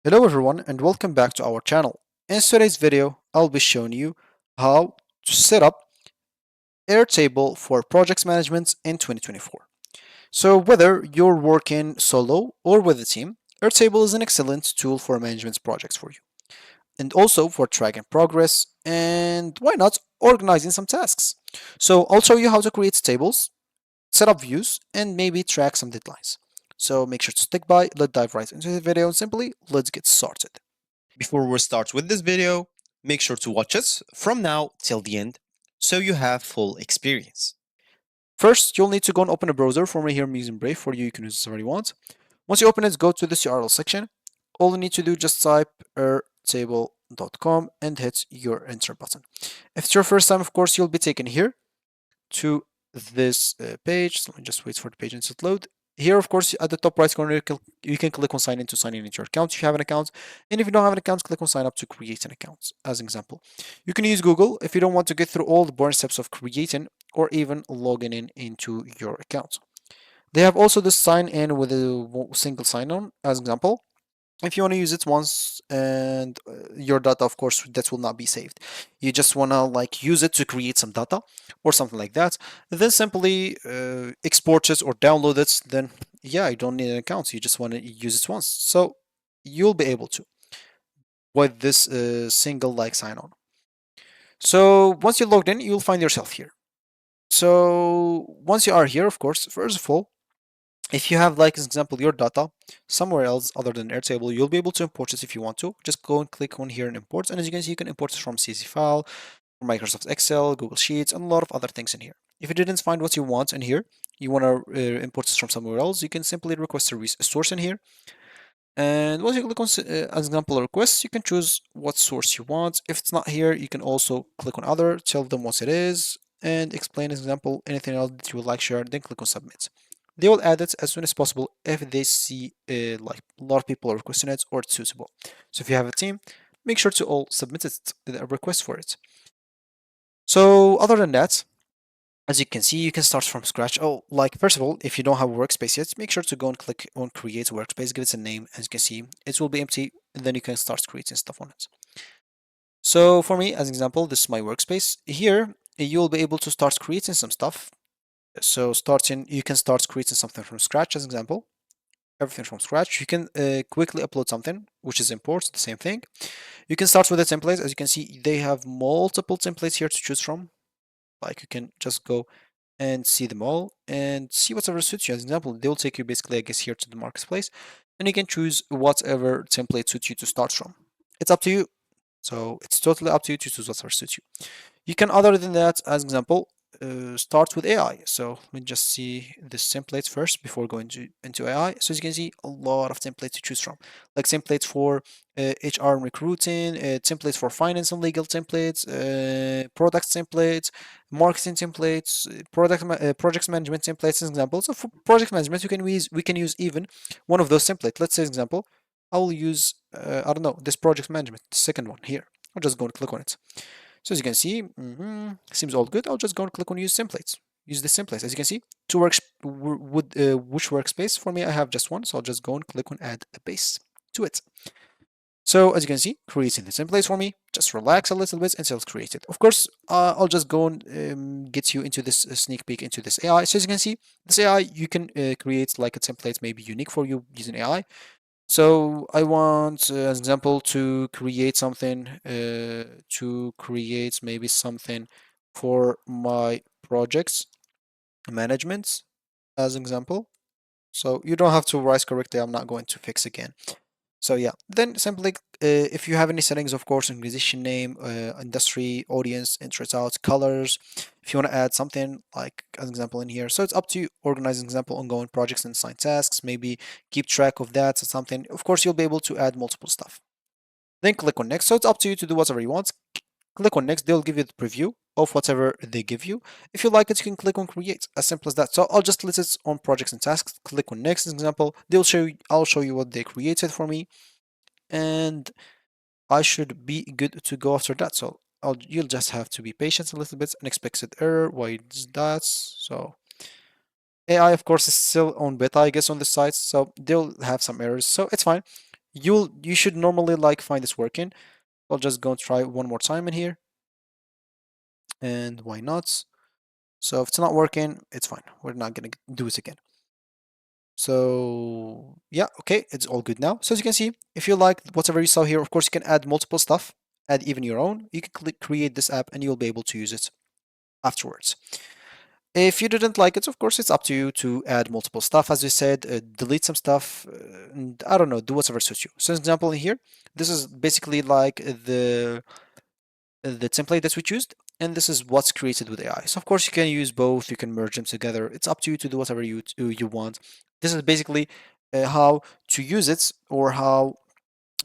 Hello everyone and welcome back to our channel. In today's video, I'll be showing you how to set up Airtable for projects management in 2024. So whether you're working solo or with a team, Airtable is an excellent tool for management projects for you. And also for tracking progress and why not organizing some tasks. So I'll show you how to create tables, set up views, and maybe track some deadlines. So make sure to stick by, let's dive right into the video and simply let's get started. Before we start with this video, make sure to watch us from now till the end so you have full experience. First, you'll need to go and open a browser. For me here, I'm using Brave. For you, you can use whatever you want. Once you open it, go to this URL section. All you need to do, just type airtable.com and hit your enter button. If it's your first time, of course, you'll be taken here to this page. So let me just wait for the page to load. Here, of course, at the top right corner, you can click on sign in to sign in into your account if you have an account. And if you don't have an account, click on sign up to create an account, as an example. You can use Google if you don't want to get through all the boring steps of creating or even logging in into your account. They have also this sign in with a single sign on, as an example. If you want to use it once and your data, of course, that will not be saved. You just want to like use it to create some data or something like that, then simply export it or download it. Then yeah, you don't need an account, you just want to use it once, so you'll be able to with this single like sign on. So once you're logged in, you'll find yourself here. So once you are here, of course, first of all, if you have, like, as an example, your data somewhere else other than Airtable, you'll be able to import it if you want to. Just go and click on here and import. And as you can see, you can import it from CSV file, from Microsoft Excel, Google Sheets, and a lot of other things in here. If you didn't find what you want in here, you want to import this from somewhere else, you can simply request a source in here. And once you click on, as example, request, you can choose what source you want. If it's not here, you can also click on other, tell them what it is, and explain, as example, anything else that you would like share, then click on submit. They will add it as soon as possible if they see like a lot of people are requesting it or it's suitable. So if you have a team, make sure to all submit it, a request for it. So other than that, as you can see, you can start from scratch. Oh, like first of all, if you don't have a workspace yet, make sure to go and click on create workspace, give it a name. As you can see, it will be empty, and then you can start creating stuff on it. So for me, as an example, this is my workspace. Here, you'll be able to start creating some stuff. So you can start creating something from scratch, as an example. Everything from scratch. You can quickly upload something, which is import, the same thing. You can start with the templates. As you can see, they have multiple templates here to choose from. Like you can just go and see them all and see whatever suits you. As an example, they will take you basically, I guess, here to the marketplace, and you can choose whatever template suits you to start from. It's up to you. So it's totally up to you to choose whatever suits you. You can, other than that, as an example, start with AI. So let me just see this template first before going into AI. So as you can see, a lot of templates to choose from, like templates for HR and recruiting, templates for finance and legal templates, product templates, marketing templates, project management templates, as examples. So for project management, we can use even one of those templates. Let's say, example, I'll use I don't know, this project management, the second one here. I'll just go and click on it. So as you can see, seems all good. I'll just go and click on use templates. Use the templates. As you can see, to work with which workspace. For me, I have just one, so I'll just go and click on add a base to it. So as you can see, creating the templates for me. Just relax a little bit until it's created. Of course, I'll just go and get you into this sneak peek into this AI. So as you can see, this AI, you can create like a template maybe unique for you using AI. So I want, as an example, to create something, to create maybe something for my projects management, as an example. So you don't have to write correctly. I'm not going to fix again. So yeah, then simply, if you have any settings, of course, organization name, industry, audience, interest out, colors, if you want to add something like an example in here. So it's up to you. Organize an example, ongoing projects and assign tasks, maybe keep track of that or something. Of course, you'll be able to add multiple stuff. Then click on next. So it's up to you to do whatever you want. Click on next. They'll give you the preview of whatever they give you. If you like it, you can click on create. As simple as that. So I'll just list it on projects and tasks. Click on next, as an example. I'll show you what they created for me, and I should be good to go after that. So you'll just have to be patient a little bit. Unexpected error. Why is that? So AI, of course, is still on beta, I guess, on the site, so they'll have some errors. So it's fine. You should normally like find this working. I'll just go and try one more time in here, and why not? So if it's not working, it's fine. We're not gonna do it again. So yeah, okay, it's all good now. So as you can see, if you like whatever you saw here, of course you can add multiple stuff, add even your own. You can create this app and you'll be able to use it afterwards. If you didn't like it, of course, it's up to you to add multiple stuff. As we said, delete some stuff, and I don't know, do whatever suits you. So, an example in here, this is basically like the template that we choose, and this is what's created with AI. So, of course, you can use both. You can merge them together. It's up to you to do whatever you want. This is basically how to use it or how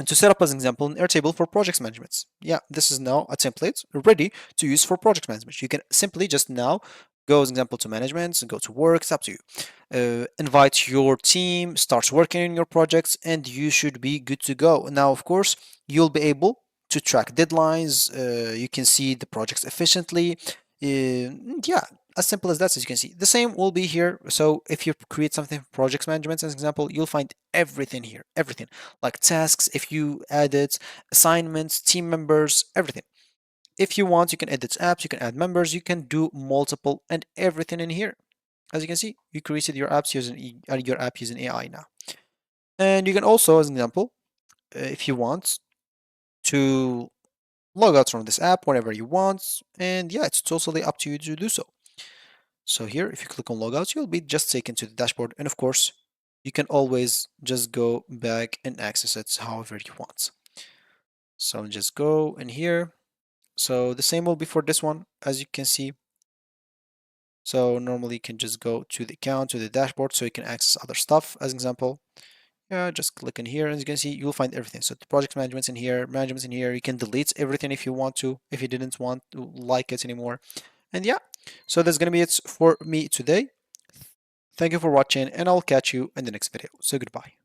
and to set up as an example an Airtable for project management. Yeah, this is now a template ready to use for project management. You can simply just now go as an example to management and go to work. It's up to you. Invite your team, start working in your projects, and you should be good to go. Now, of course, you'll be able to track deadlines. You can see the projects efficiently. Yeah, as simple as that, as you can see. The same will be here. So if you create something for project management, as an example, you'll find everything here, everything like tasks, if you edit, assignments, team members, everything. If you want, you can edit apps, you can add members, you can do multiple and everything in here. As you can see, you created your apps using your app using AI now. And you can also, as an example, if you want to log out from this app whenever you want, and yeah, it's totally up to you to do so. So here, if you click on logouts, you'll be just taken to the dashboard, and of course, you can always just go back and access it however you want. So just go in here. So the same will be for this one, as you can see. So normally you can just go to the account, to the dashboard, so you can access other stuff. As an example, yeah, just click in here, and as you can see, you'll find everything. So the project management's in here, management's in here. You can delete everything if you want to, if you didn't want to like it anymore. And yeah, so that's gonna be it for me today. Thank you for watching, and I'll catch you in the next video. So goodbye.